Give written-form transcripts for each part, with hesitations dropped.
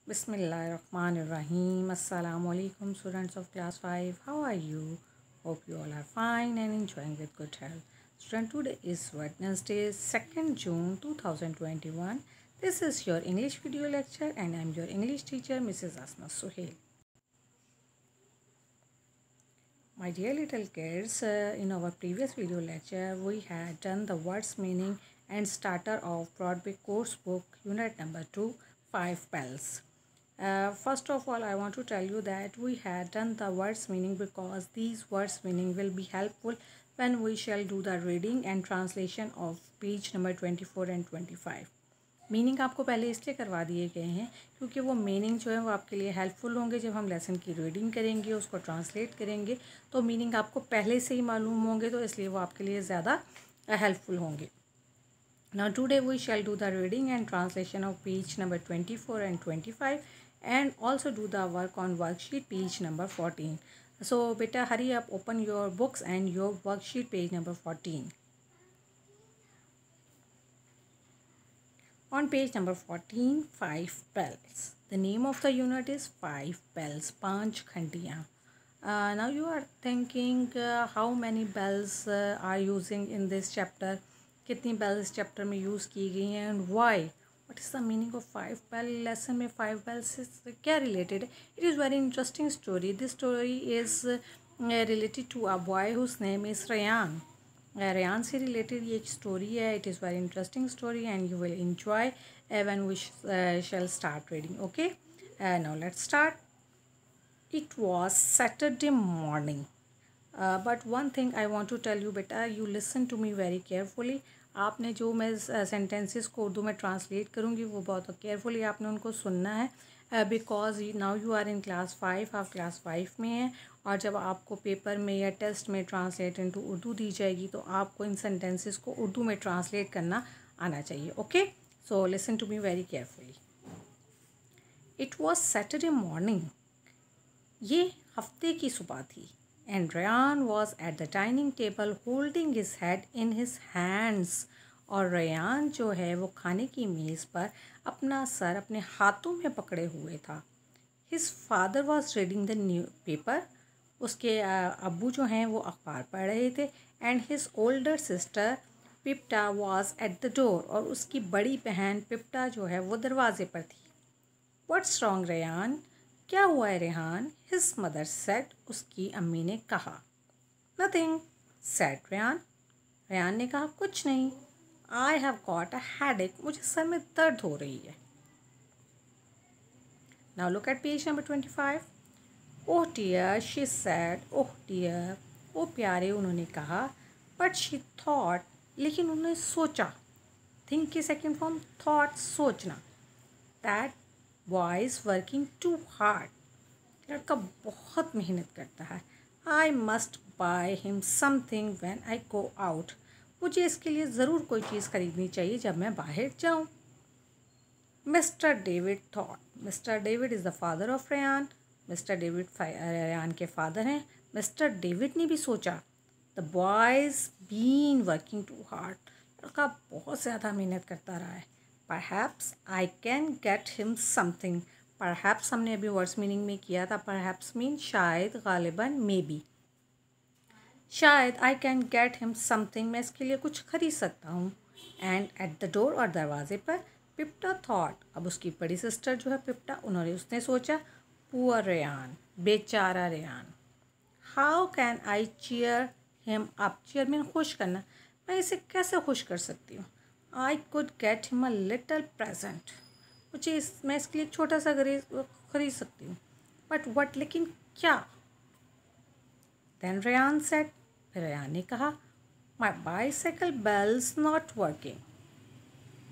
Bismillahirrahmanirrahim. Assalamu alaikum, students of class 5. How are you? Hope you all are fine and enjoying with good health. Student, today is Wednesday, 2nd June 2021. This is your English video lecture and I am your English teacher, Mrs. Asma Suhail. My dear little kids, in our previous video lecture, we had done the words meaning and starter of Broadway course book, unit number 2, 5 bells. First of all, I want to tell you that we had done the words meaning because these words meaning will be helpful when we shall do the reading and translation of page number 24 and 25. Meaning आपको पहले इसलिए करवा दिए गए हैं क्योंकि वो meaning जो है वो आपके लिए हेल्पफुल होंगे जब हम लेसन की रीडिंग करेंगे, उसको ट्रांसलेट करेंगे तो मीनिंग आपको पहले से ही मालूम होंगे, तो इसलिए वो आपके लिए ज़्यादा हेल्पफुल होंगे. Now today we shall do the reading and translation of page number 24 and 25 and also do the work on worksheet page number 14. So beta, hurry up, open your books and your worksheet page number 14. On page number 14, 5 bells. The name of the unit is 5 bells, Panch Khandiyan. Now you are thinking how many bells are using in this chapter. कितनी bells chapter में use की गई हैं and why? What is the meaning of 5 bell? Lesson में 5 bells से क्या related? It is very interesting story. This story is related to a boy whose name is Rayan. Rayan से related ये एक story है. It is very interesting story and you will enjoy when we shall start reading. Okay? Now let's start. It was Saturday morning. But one thing I want to tell you, beta, you listen to me very carefully. आपने जो मैं sentences को उर्दू में translate करूँगी वो बहुत carefully आपने उनको सुनना है because now you are in class 5, आप class 5 में हैं और जब आपको पेपर में या टेस्ट में translate into उर्दू दी जाएगी तो आपको इन sentences को उर्दू में translate करना आना चाहिए. Okay? So listen to me very carefully. It was Saturday morning. ये हफ्ते की सुबह थी. And Rayan was at the dining table holding his head in his hands. और रयान जो है वो खाने की मेज़ पर अपना सर अपने हाथों में पकड़े हुए था. His father was reading the newspaper. उसके अब्बू जो हैं वो अखबार पढ़ रहे थे. And his older sister पिप्टा was at the door. और उसकी बड़ी बहन पिप्टा जो है वो दरवाजे पर थी. What's wrong, Rayan? क्या हुआ है रेहान? His mother said. उसकी अम्मी ने कहा. Nothing, said Rayan. रेहान ने कहा कुछ नहीं. I have got a headache. मुझे सर में दर्द हो रही है. Now look at page number 25. Oh dear, she said. Oh dear. ओ प्यारे उन्होंने कहा. But she thought. लेकिन उन्होंने सोचा. Think की second form thought सोचना. That boy is working too hard. लड़का बहुत मेहनत करता है. I must buy him something when I go out. मुझे इसके लिए ज़रूर कोई चीज़ खरीदनी चाहिए जब मैं बाहर जाऊँ. Mr. David thought. Mr. David is the father of Rayan. Mr. David Rayan के father हैं. Mr. David ने भी सोचा. The boy's been working too hard. लड़का बहुत ज़्यादा मेहनत करता रहा है. Perhaps I can get him something. Perhaps हमने अभी वर्ड्स मीनिंग में किया था. Perhaps मीन शायद, गालिबन, maybe. शायद I can get him something. मैं इसके लिए कुछ खरीद सकता हूँ. And at the door और दरवाजे पर पिप्टा thought. अब उसकी बड़ी सिस्टर जो है पिप्टा उसने सोचा. Poor Rayan. बेचारा Rehan. How can I cheer him up? cheer mean खुश करना. मैं इसे कैसे खुश कर सकती हूँ. I could get him a little present. मैं इसके लिए एक छोटा सा खरीद सकती हूँ. But what? लेकिन क्या? Then Rayan said. फिर रयान ने कहा. My bicycle bell's not working.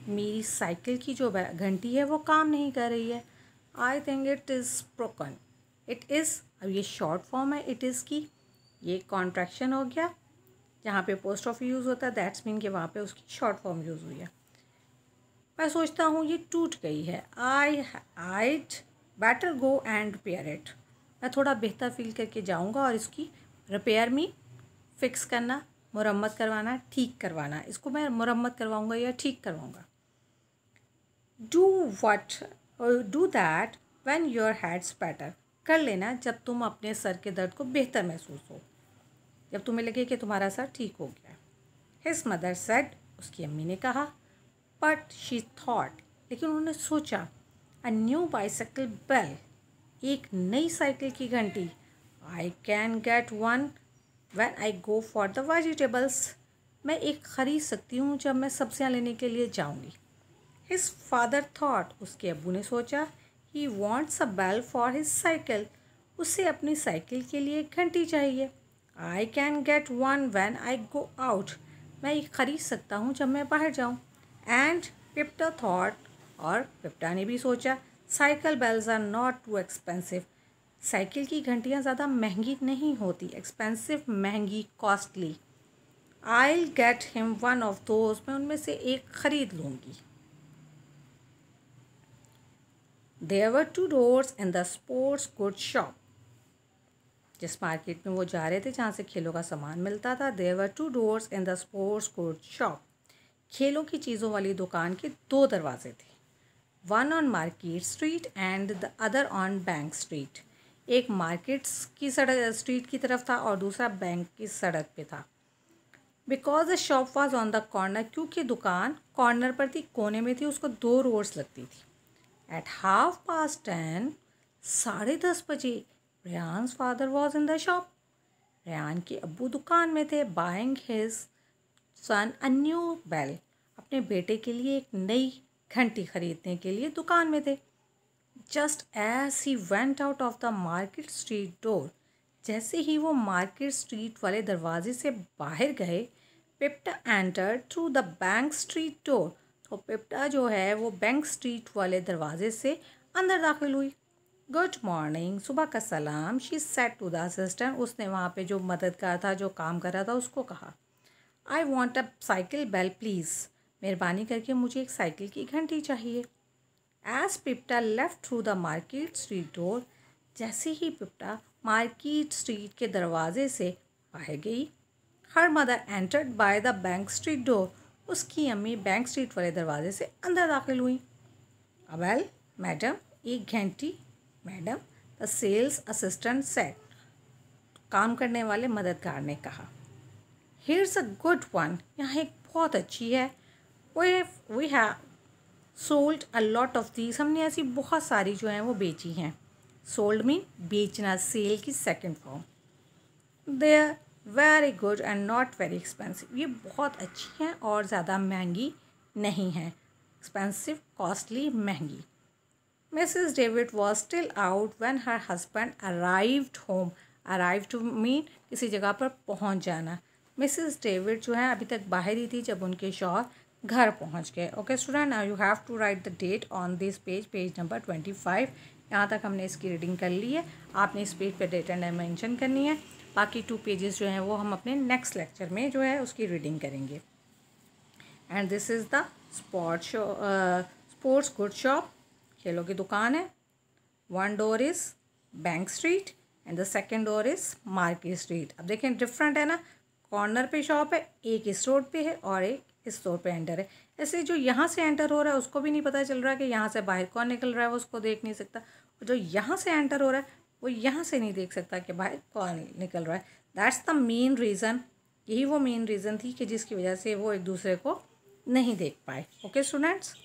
मेरी साइकिल की जो घंटी है वो काम नहीं कर रही है. I think it is broken. It is. अब ये शॉर्ट फॉर्म है it is की. ये कॉन्ट्रैक्शन हो गया. जहाँ पे पोस्ट ऑफ यूज़ होता है दैट्स मीन के वहाँ पे उसकी शॉर्ट फॉर्म यूज़ हुई है. मैं सोचता हूँ ये टूट गई है. I'd better go and repair it. मैं थोड़ा बेहतर फील करके जाऊँगा और इसकी रिपेयर में फिक्स करना, मुरम्मत करवाना, ठीक करवाना. इसको मैं मुरम्मत करवाऊँगा या ठीक करवाऊँगा. Do that when your heads better, कर लेना जब तुम अपने सर के दर्द को बेहतर महसूस हो, जब तुम्हें लगे कि तुम्हारा सर ठीक हो गया। हिज मदर सेड, उसकी अम्मी ने कहा। बट शी थॉट, लेकिन उन्होंने सोचा। अ न्यू बाइसाइकिल बेल, एक नई साइकिल की घंटी। आई can get one when I go for the vegetables, मैं एक ख़रीद सकती हूँ जब मैं सब्जियाँ लेने के लिए जाऊँगी। हिज फादर थॉट, उसके अब्बू ने सोचा। He wants a bell for his cycle, उसे अपनी साइकिल के लिए एक घंटी चाहिए। I can get one when I go out, मैं एक ख़रीद सकता हूँ जब मैं बाहर जाऊँ। एंड पिप्टा थॉट, और पिप्टा ने भी सोचा। Cycle bells are not too expensive, cycle की घंटियाँ ज़्यादा महंगी नहीं होती। एक्सपेंसिव महंगी, costly. I'll get him one of those, मैं उनमें से एक ख़रीद लूँगी। There were 2 doors in the sports goods shop, जिस मार्केट में वो जा रहे थे जहाँ से खेलों का सामान मिलता था। There were 2 doors in the sports goods shop, खेलों की चीज़ों वाली दुकान के 2 दरवाजे थे। One on Market Street and the other on Bank Street, एक मार्केट की सड़क स्ट्रीट की तरफ था और दूसरा बैंक की सड़क पे था। Because the shop was on the corner, क्योंकि दुकान कॉर्नर पर थी, कोने में थी, उसको 2 रोड्स लगती थी। एट 10:30, 10:30 बजे, Rehan's father was in the shop, Rehan के अब्बू दुकान में थे। Buying his son a new bell, अपने बेटे के लिए एक नई घंटी खरीदने के लिए दुकान में थे। Just as he went out of the market street door, जैसे ही वो मार्केट स्ट्रीट वाले दरवाजे से बाहर गए, Pipta enter through the bank street door, तो पिप्टा जो है वो बैंक स्ट्रीट वाले दरवाजे से अंदर दाखिल हुई। गुड मॉर्निंग, सुबह का सलाम। She said to the assistant, उसने वहाँ पे जो मददगार था, जो काम कर रहा था, उसको कहा। I want a cycle bell please, मेहरबानी करके मुझे एक साइकिल की घंटी चाहिए। As Pipta left through the market street door, जैसे ही पिप्टा मार्केट स्ट्रीट के दरवाजे से बाहर गई, her mother entered by the bank street door, उसकी अम्मी बैंक स्ट्रीट वाले दरवाजे से अंदर दाखिल हुई। वेल मैडम, एक घंटी। Madam, the sales assistant said, काम करने वाले मददगार ने कहा। हियर्स अ गुड वन, यहाँ एक बहुत अच्छी है। We have sold a lot of these, हमने ऐसी बहुत सारी जो हैं वो बेची हैं। सोल्ड मीन बेचना, सेल की second form. They are very good and not very expensive, ये बहुत अच्छी हैं और ज़्यादा महंगी नहीं हैं। एक्सपेंसिव, कॉस्टली, महंगी। Mrs David was still out when her husband arrived home. Arrive to mean किसी जगह पर पहुंच जाना। मिसेस डेविड जो है अभी तक बाहर ही थी जब उनके शौहर घर पहुंच गए। Okay student, now you have to write the date on this page, page number 25। यहाँ तक हमने इसकी रीडिंग कर ली है। आपने इस पेज पे डेट एंड टाइम मेंशन करनी है। बाकी 2 पेजेस जो हैं वो हम अपने नेक्स्ट लेक्चर में जो है उसकी रीडिंग करेंगे। And this is the sports good shop, खेलों की दुकान है। 1 door is bank street and the second door is market street. अब देखें डिफरेंट है ना, कॉर्नर पे शॉप है, एक इस रोड पे है और एक इस रोड पे एंटर है। ऐसे जो यहाँ से एंटर हो रहा है उसको भी नहीं पता चल रहा है कि यहाँ से बाहर कौन निकल रहा है, वो उसको देख नहीं सकता। और जो यहाँ से एंटर हो रहा है वो यहाँ से नहीं देख सकता कि बाहर कौन निकल रहा है। दैट्स द मेन रीज़न, यही वो मेन रीज़न थी कि जिसकी वजह से वो एक दूसरे को नहीं देख पाए। Okay students,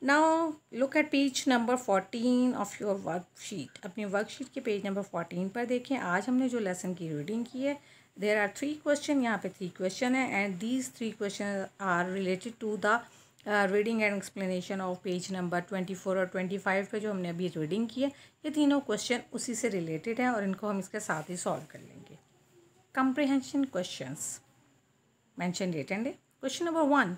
now look at page number 14 of your worksheet. अपनी वर्कशीट के पेज नंबर 14 पर देखें। आज हमने जो लेसन की रीडिंग की है, देयर आर 3 क्वेश्चन, यहाँ पे 3 क्वेश्चन है and these 3 question are related to the reading and explanation of page number 24 और 25 पे जो हमने अभी रीडिंग की है। ये तीनों क्वेश्चन उसी से रिलेटेड हैं और इनको हम इसके साथ ही सॉल्व कर लेंगे। Comprehension questions, mention date and day. Question number 1,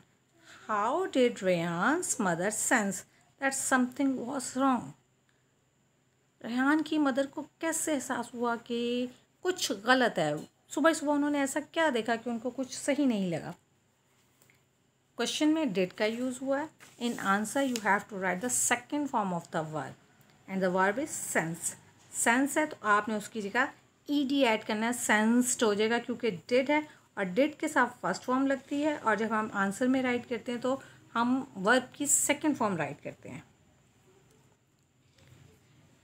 how did Rayhan's mother sense that something was wrong? Rehan की मदर को कैसे एहसास हुआ कि कुछ गलत है? सुबह सुबह उन्होंने ऐसा क्या देखा कि उनको कुछ सही नहीं लगा? क्वेश्चन में डिड का यूज़ हुआ है। In answer you have to write the second form of the verb and the verb is sense. Sense है तो आपने उसकी जगह ईडी ऐड करना है, सेंस्ड हो जाएगा क्योंकि डिड है और डिड के साथ फर्स्ट फॉर्म लगती है और जब हम आंसर में राइट करते हैं तो हम वर्ब की सेकंड फॉर्म राइट करते हैं।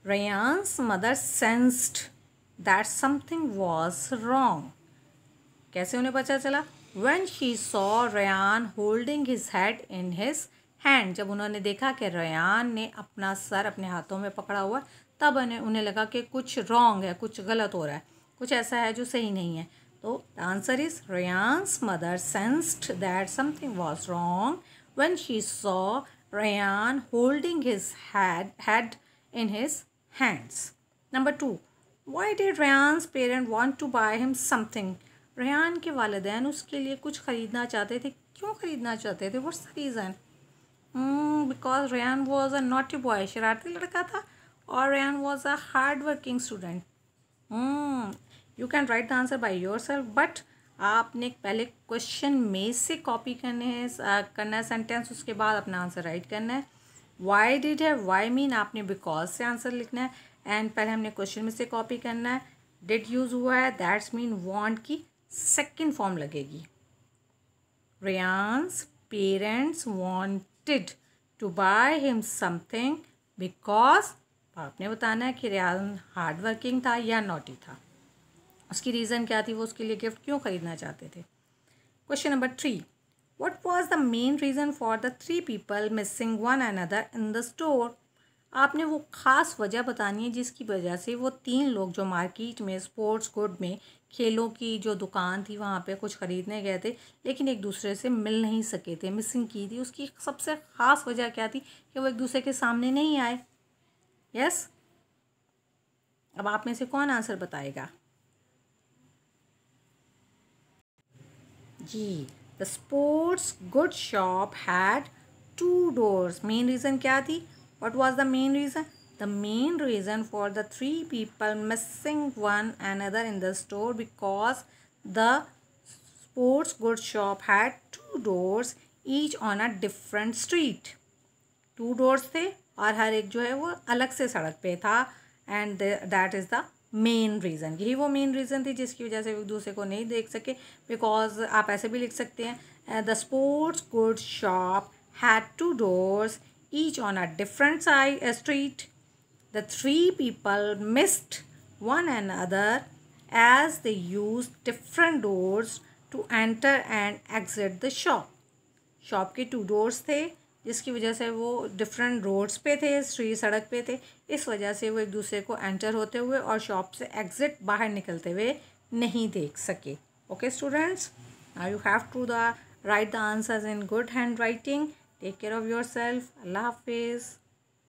Ryan's mother sensed that something was wrong. कैसे उन्हें पता चला? When she saw Ryan holding his head in his hand. जब उन्होंने देखा कि रयान ने अपना सर अपने हाथों में पकड़ा हुआ, तब उन्हें लगा कि कुछ रॉन्ग है, कुछ गलत हो रहा है, कुछ ऐसा है जो सही नहीं है. तो the answer is Ryan's mother sensed that something was wrong when she saw Ryan holding his head in his hands. Number 2. Why did Ryan's parent want to buy him something? Ryan के वालिदैन उसके लिए कुछ ख़रीदना चाहते थे. क्यों ख़रीदना चाहते थे? What's the reason? Because Ryan was a naughty boy, शरारती लड़का था, और Ryan was a hard working student. You can write the answer by your self, but आपने पहले क्वेश्चन में से कॉपी करना है सेंटेंस, उसके बाद अपना आंसर राइट करना है. वाई डिड है, वाई मीन आपने बिकॉज से आंसर लिखना है, एंड पहले हमने क्वेश्चन में से कॉपी करना है. डिड यूज़ हुआ है, दैट्स मीन वांट की सेकेंड फॉर्म लगेगी. Ryan's parents wanted to buy him something because आपने बताना है कि रयान हार्ड वर्किंग था या नॉटी था, उसकी रीज़न क्या थी, वो उसके लिए गिफ्ट क्यों ख़रीदना चाहते थे. Question number 3. What was the main reason for the 3 people missing one another in the store? आपने वो ख़ास वजह बतानी है जिसकी वजह से वो 3 लोग जो मार्केट में स्पोर्ट्स गुड में खेलों की जो दुकान थी वहाँ पे कुछ ख़रीदने गए थे, लेकिन एक दूसरे से मिल नहीं सके थे, मिसिंग की थी. उसकी सबसे ख़ास वजह क्या थी कि वो एक दूसरे के सामने नहीं आए. यस, अब आप में से कौन आंसर बताएगा? जी, the sports good shop had 2 doors. Main reason क्या थी? What was the main reason? The main reason for the 3 people missing one another in the store because the sports goods shop had 2 doors each on a different street. 2 doors थे और हर एक जो है वो अलग से सड़क पे था, and that is the main reason. यही वो मेन रीज़न थी जिसकी वजह से एक दूसरे को नहीं देख सके. बिकॉज आप ऐसे भी लिख सकते हैं, the sports goods shop had 2 doors each on a different street. The 3 people missed one another as they used different doors to enter and exit the shop. Shop के 2 doors थे जिसकी वजह से वो डिफरेंट रोड्स पे थे, street सड़क पे थे, इस वजह से वो एक दूसरे को एंटर होते हुए और शॉप से एग्ज़िट बाहर निकलते हुए नहीं देख सके. Okay students, now you have to the write the answers in good handwriting. Take care of yourself. अल्लाह हाफिज़.